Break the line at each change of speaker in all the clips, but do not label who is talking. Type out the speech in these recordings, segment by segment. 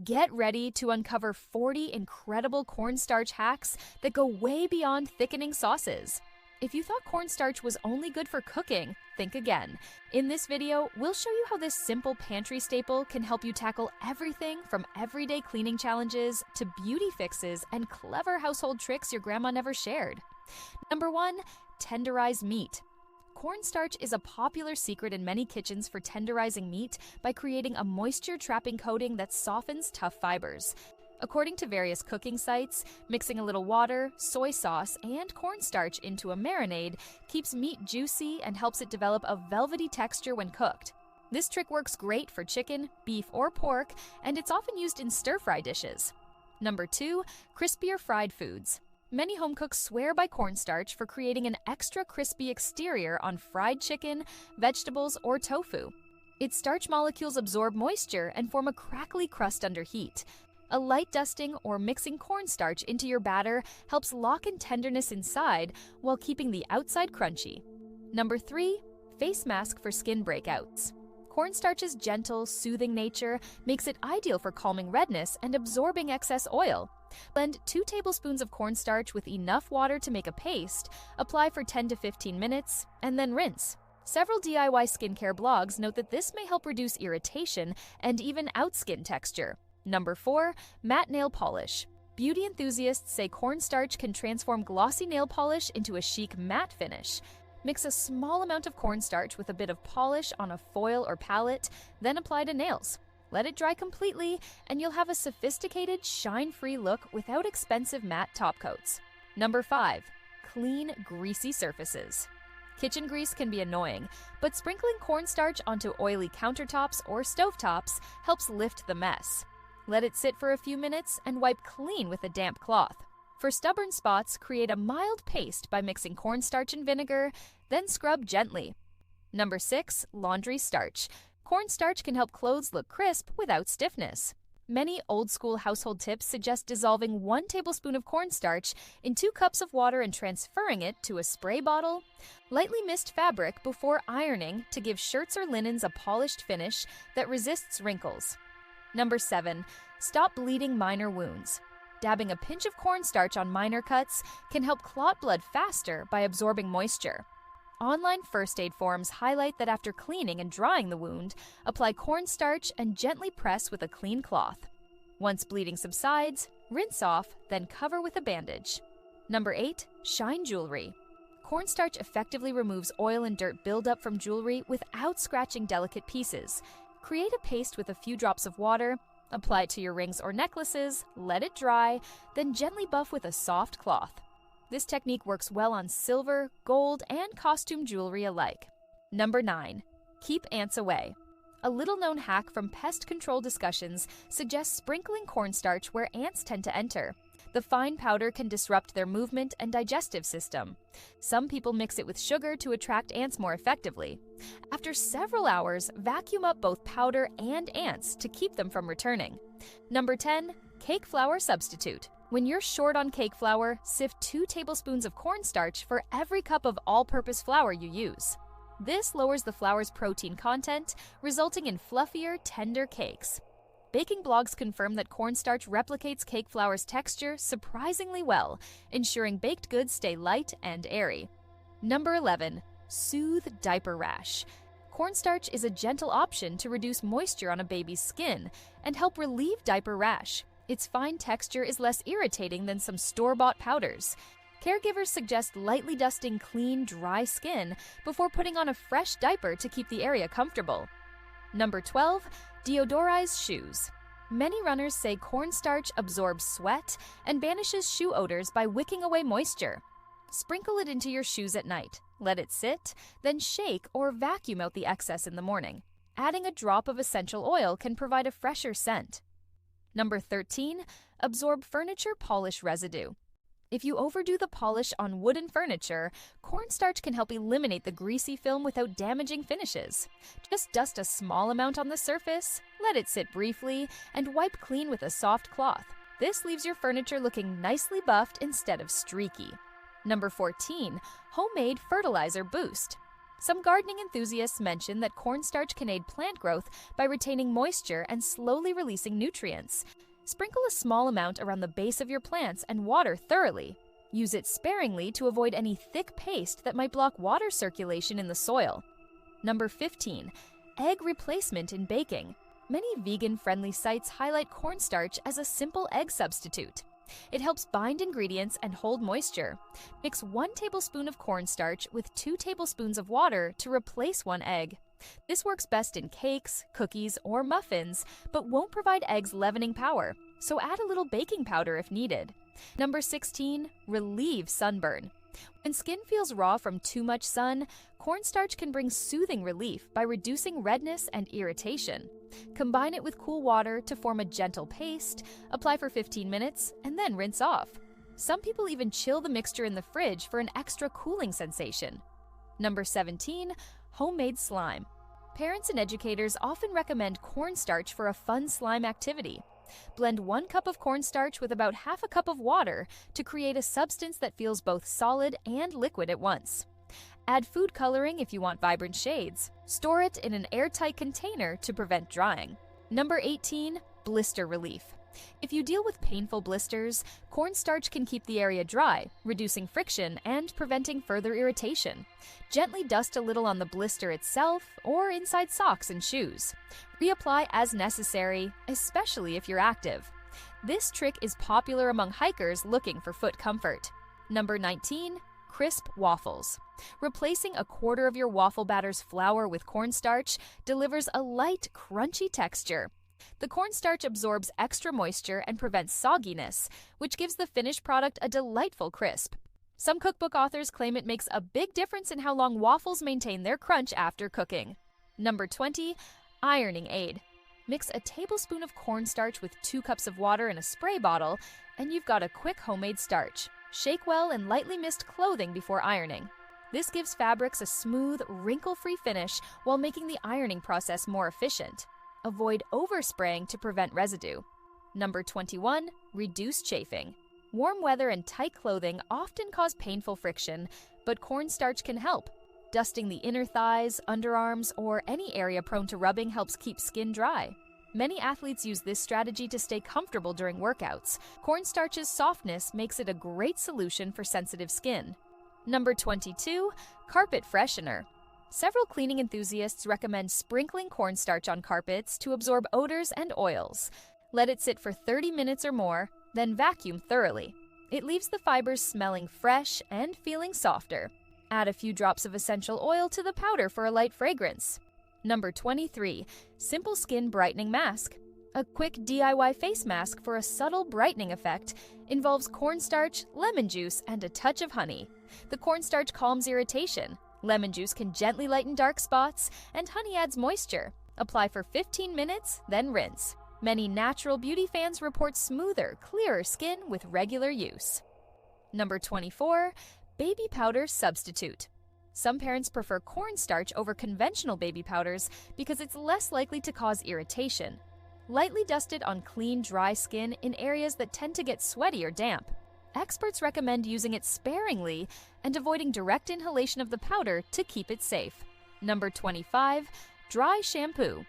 Get ready to uncover 40 incredible cornstarch hacks that go way beyond thickening sauces. If you thought cornstarch was only good for cooking, think again. In this video, we'll show you how this simple pantry staple can help you tackle everything from everyday cleaning challenges to beauty fixes and clever household tricks your grandma never shared. Number 1, tenderize meat. Cornstarch is a popular secret in many kitchens for tenderizing meat by creating a moisture-trapping coating that softens tough fibers. According to various cooking sites, mixing a little water, soy sauce, and cornstarch into a marinade keeps meat juicy and helps it develop a velvety texture when cooked. This trick works great for chicken, beef, or pork, and it's often used in stir-fry dishes. Number 2, crispier fried foods. Many home cooks swear by cornstarch for creating an extra crispy exterior on fried chicken, vegetables, or tofu. Its starch molecules absorb moisture and form a crackly crust under heat. A light dusting or mixing cornstarch into your batter helps lock in tenderness inside while keeping the outside crunchy. Number 3, face mask for skin breakouts. Cornstarch's gentle, soothing nature makes it ideal for calming redness and absorbing excess oil. Blend 2 tablespoons of cornstarch with enough water to make a paste, apply for 10 to 15 minutes, and then rinse. Several DIY skincare blogs note that this may help reduce irritation and even out skin texture. Number 4, matte nail polish. Beauty enthusiasts say cornstarch can transform glossy nail polish into a chic matte finish. Mix a small amount of cornstarch with a bit of polish on a foil or palette, then apply to nails. Let it dry completely, and you'll have a sophisticated, shine-free look without expensive matte top coats. Number 5, clean, greasy surfaces. Kitchen grease can be annoying, but sprinkling cornstarch onto oily countertops or stovetops helps lift the mess. Let it sit for a few minutes and wipe clean with a damp cloth. For stubborn spots, create a mild paste by mixing cornstarch and vinegar, then scrub gently. Number 6, laundry starch. Cornstarch can help clothes look crisp without stiffness. Many old-school household tips suggest dissolving 1 tablespoon of cornstarch in 2 cups of water and transferring it to a spray bottle. Lightly mist fabric before ironing to give shirts or linens a polished finish that resists wrinkles. Number 7, stop bleeding minor wounds. Dabbing a pinch of cornstarch on minor cuts can help clot blood faster by absorbing moisture. Online first aid forums highlight that after cleaning and drying the wound, apply cornstarch and gently press with a clean cloth. Once bleeding subsides, rinse off, then cover with a bandage. Number 8, shine jewelry. Cornstarch effectively removes oil and dirt buildup from jewelry without scratching delicate pieces. Create a paste with a few drops of water, apply it to your rings or necklaces, let it dry, then gently buff with a soft cloth. This technique works well on silver, gold, and costume jewelry alike. Number 9, keep ants away. A little-known hack from pest control discussions suggests sprinkling cornstarch where ants tend to enter. The fine powder can disrupt their movement and digestive system. Some people mix it with sugar to attract ants more effectively. After several hours, vacuum up both powder and ants to keep them from returning. Number 10, cake flour substitute. When you're short on cake flour, sift 2 tablespoons of cornstarch for every cup of all-purpose flour you use. This lowers the flour's protein content, resulting in fluffier, tender cakes. Baking blogs confirm that cornstarch replicates cake flour's texture surprisingly well, ensuring baked goods stay light and airy. Number 11, soothe diaper rash. Cornstarch is a gentle option to reduce moisture on a baby's skin and help relieve diaper rash. Its fine texture is less irritating than some store-bought powders. Caregivers suggest lightly dusting clean, dry skin before putting on a fresh diaper to keep the area comfortable. Number 12, deodorize shoes. Many runners say cornstarch absorbs sweat and banishes shoe odors by wicking away moisture. Sprinkle it into your shoes at night. Let it sit, then shake or vacuum out the excess in the morning. Adding a drop of essential oil can provide a fresher scent. Number 13, absorb furniture polish residue. If you overdo the polish on wooden furniture, cornstarch can help eliminate the greasy film without damaging finishes. Just dust a small amount on the surface, let it sit briefly, and wipe clean with a soft cloth. This leaves your furniture looking nicely buffed instead of streaky. Number 14, homemade fertilizer boost. Some gardening enthusiasts mention that cornstarch can aid plant growth by retaining moisture and slowly releasing nutrients. Sprinkle a small amount around the base of your plants and water thoroughly. Use it sparingly to avoid any thick paste that might block water circulation in the soil. Number 15. Egg replacement in baking. Many vegan-friendly sites highlight cornstarch as a simple egg substitute. It helps bind ingredients and hold moisture. Mix 1 tablespoon of cornstarch with 2 tablespoons of water to replace 1 egg. This works best in cakes, cookies, or muffins, but won't provide eggs leavening power, so add a little baking powder if needed. Number 16. Relieve sunburn. When skin feels raw from too much sun, cornstarch can bring soothing relief by reducing redness and irritation. Combine it with cool water to form a gentle paste, apply for 15 minutes, and then rinse off. Some people even chill the mixture in the fridge for an extra cooling sensation. Number 17. Homemade slime. Parents and educators often recommend cornstarch for a fun slime activity. Blend 1 cup of cornstarch with about half a cup of water to create a substance that feels both solid and liquid at once. Add food coloring if you want vibrant shades. Store it in an airtight container to prevent drying. Number 18. Blister relief. If you deal with painful blisters, cornstarch can keep the area dry, reducing friction and preventing further irritation. Gently dust a little on the blister itself or inside socks and shoes. Reapply as necessary, especially if you're active. This trick is popular among hikers looking for foot comfort. Number 19. Crisp waffles. Replacing a quarter of your waffle batter's flour with cornstarch delivers a light, crunchy texture. The cornstarch absorbs extra moisture and prevents sogginess, which gives the finished product a delightful crisp. Some cookbook authors claim it makes a big difference in how long waffles maintain their crunch after cooking. Number 20. Ironing aid. Mix a tablespoon of cornstarch with 2 cups of water in a spray bottle, and you've got a quick homemade starch. Shake well and lightly mist clothing before ironing. This gives fabrics a smooth, wrinkle-free finish while making the ironing process more efficient. Avoid overspraying to prevent residue. Number 21. Reduce chafing. Warm weather and tight clothing often cause painful friction, but cornstarch can help. Dusting the inner thighs, underarms, or any area prone to rubbing helps keep skin dry. Many athletes use this strategy to stay comfortable during workouts. Cornstarch's softness makes it a great solution for sensitive skin. Number 22. Carpet freshener. Several cleaning enthusiasts recommend sprinkling cornstarch on carpets to absorb odors and oils. Let it sit for 30 minutes or more, then vacuum thoroughly. It leaves the fibers smelling fresh and feeling softer. Add a few drops of essential oil to the powder for a light fragrance. Number 23. Simple Skin Brightening Mask. A quick DIY face mask for a subtle brightening effect involves cornstarch, lemon juice, and a touch of honey. The cornstarch calms irritation. Lemon juice can gently lighten dark spots, and honey adds moisture. Apply for 15 minutes, then rinse. Many natural beauty fans report smoother, clearer skin with regular use. Number 24. Baby powder substitute. Some parents prefer cornstarch over conventional baby powders because it's less likely to cause irritation. Lightly dust it on clean, dry skin in areas that tend to get sweaty or damp. Experts recommend using it sparingly and avoiding direct inhalation of the powder to keep it safe. Number 25. Dry shampoo.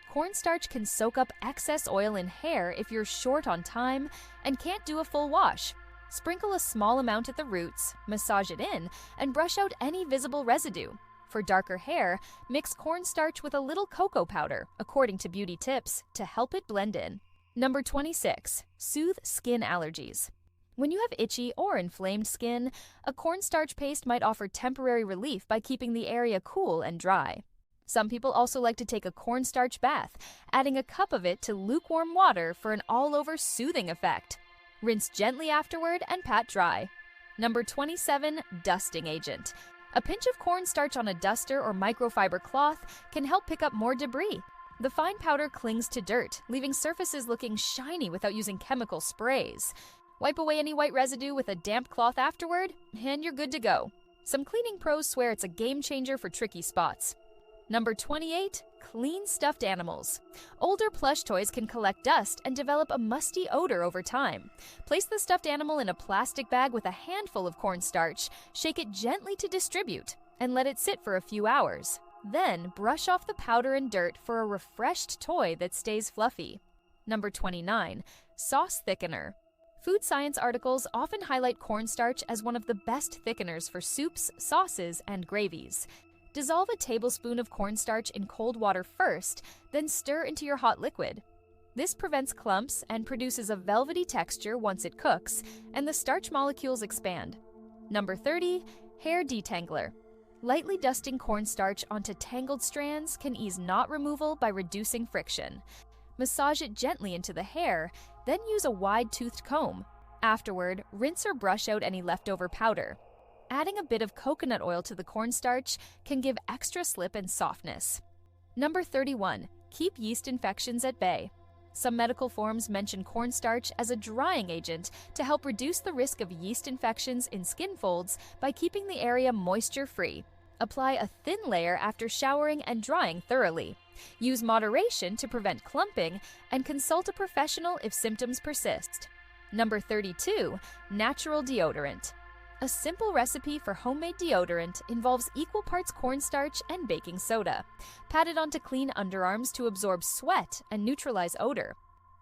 Cornstarch can soak up excess oil in hair if you're short on time and can't do a full wash. Sprinkle a small amount at the roots, massage it in, and brush out any visible residue. For darker hair, mix cornstarch with a little cocoa powder, according to beauty tips, to help it blend in. Number 26. Soothe skin allergies. When you have itchy or inflamed skin, a cornstarch paste might offer temporary relief by keeping the area cool and dry. Some people also like to take a cornstarch bath, adding a cup of it to lukewarm water for an all-over soothing effect. Rinse gently afterward and pat dry. Number 27. Dusting agent. A pinch of cornstarch on a duster or microfiber cloth can help pick up more debris. The fine powder clings to dirt, leaving surfaces looking shiny without using chemical sprays. Wipe away any white residue with a damp cloth afterward, and you're good to go. Some cleaning pros swear it's a game changer for tricky spots. Number 28. Clean stuffed animals. Older plush toys can collect dust and develop a musty odor over time. Place the stuffed animal in a plastic bag with a handful of cornstarch. Shake it gently to distribute. and let it sit for a few hours. Then brush off the powder and dirt for a refreshed toy that stays fluffy. Number 29. Sauce thickener. Food science articles often highlight cornstarch as one of the best thickeners for soups, sauces, and gravies. Dissolve a tablespoon of cornstarch in cold water first, then stir into your hot liquid. This prevents clumps and produces a velvety texture once it cooks, and the starch molecules expand. Number 30. Hair detangler. Lightly dusting cornstarch onto tangled strands can ease knot removal by reducing friction. Massage it gently into the hair, then use a wide-toothed comb. Afterward, rinse or brush out any leftover powder. Adding a bit of coconut oil to the cornstarch can give extra slip and softness. Number 31. Keep yeast infections at bay. Some medical forms mention cornstarch as a drying agent to help reduce the risk of yeast infections in skin folds by keeping the area moisture-free. Apply a thin layer after showering and drying thoroughly. Use moderation to prevent clumping, and consult a professional if symptoms persist. Number 32. Natural deodorant. A simple recipe for homemade deodorant involves equal parts cornstarch and baking soda. Pat it onto clean underarms to absorb sweat and neutralize odor.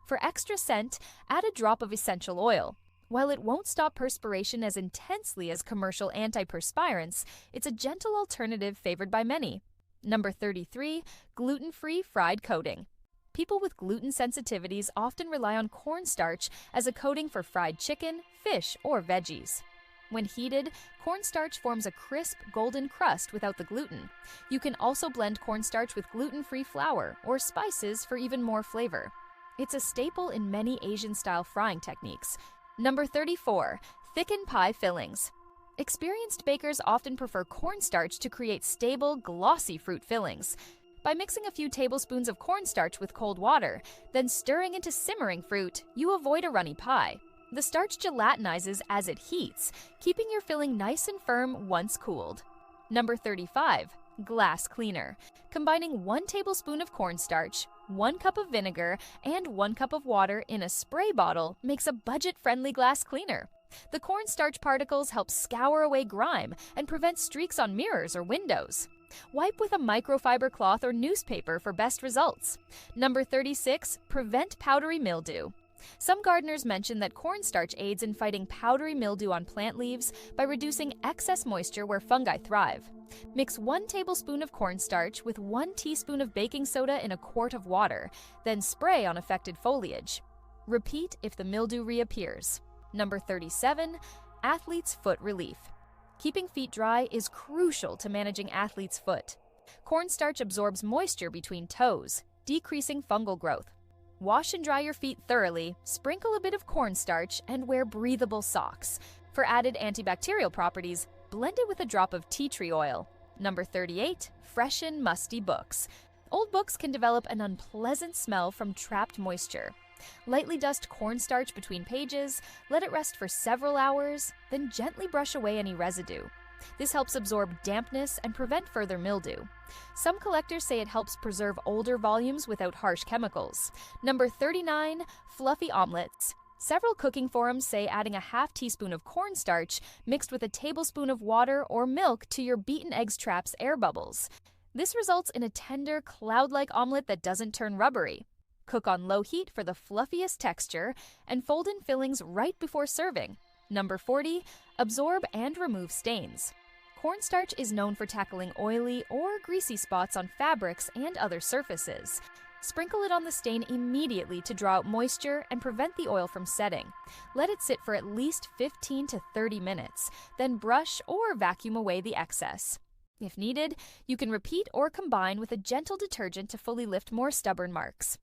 For extra scent, add a drop of essential oil. While it won't stop perspiration as intensely as commercial antiperspirants, it's a gentle alternative favored by many. Number 33. Gluten-free fried coating. People with gluten sensitivities often rely on cornstarch as a coating for fried chicken, fish, or veggies. When heated, cornstarch forms a crisp, golden crust without the gluten. You can also blend cornstarch with gluten-free flour or spices for even more flavor. It's a staple in many Asian-style frying techniques. Number 34. Thicken pie fillings. Experienced bakers often prefer cornstarch to create stable, glossy fruit fillings. By mixing a few tablespoons of cornstarch with cold water, then stirring into simmering fruit, you avoid a runny pie. The starch gelatinizes as it heats, keeping your filling nice and firm once cooled. Number 35. Glass cleaner. Combining 1 tablespoon of cornstarch, 1 cup of vinegar, and 1 cup of water in a spray bottle makes a budget-friendly glass cleaner. The cornstarch particles help scour away grime and prevent streaks on mirrors or windows. Wipe with a microfiber cloth or newspaper for best results. Number 36. Prevent powdery mildew. Some gardeners mention that cornstarch aids in fighting powdery mildew on plant leaves by reducing excess moisture where fungi thrive. Mix 1 tablespoon of cornstarch with 1 teaspoon of baking soda in a quart of water, then spray on affected foliage. Repeat if the mildew reappears. Number 37. Athlete's foot relief. Keeping feet dry is crucial to managing athlete's foot. Cornstarch absorbs moisture between toes, decreasing fungal growth. Wash and dry your feet thoroughly, sprinkle a bit of cornstarch, and wear breathable socks. For added antibacterial properties, blend it with a drop of tea tree oil. Number 38. Freshen musty books. Old books can develop an unpleasant smell from trapped moisture. Lightly dust cornstarch between pages, let it rest for several hours, then gently brush away any residue. This helps absorb dampness and prevent further mildew. Some collectors say it helps preserve older volumes without harsh chemicals. Number 39. Fluffy omelets. Several cooking forums say adding a half teaspoon of cornstarch mixed with a tablespoon of water or milk to your beaten eggs traps air bubbles. This results in a tender, cloud-like omelet that doesn't turn rubbery. Cook on low heat for the fluffiest texture and fold in fillings right before serving. Number 40. Absorb and remove stains. Cornstarch is known for tackling oily or greasy spots on fabrics and other surfaces. Sprinkle it on the stain immediately to draw out moisture and prevent the oil from setting. Let it sit for at least 15 to 30 minutes, then brush or vacuum away the excess. If needed, you can repeat or combine with a gentle detergent to fully lift more stubborn marks.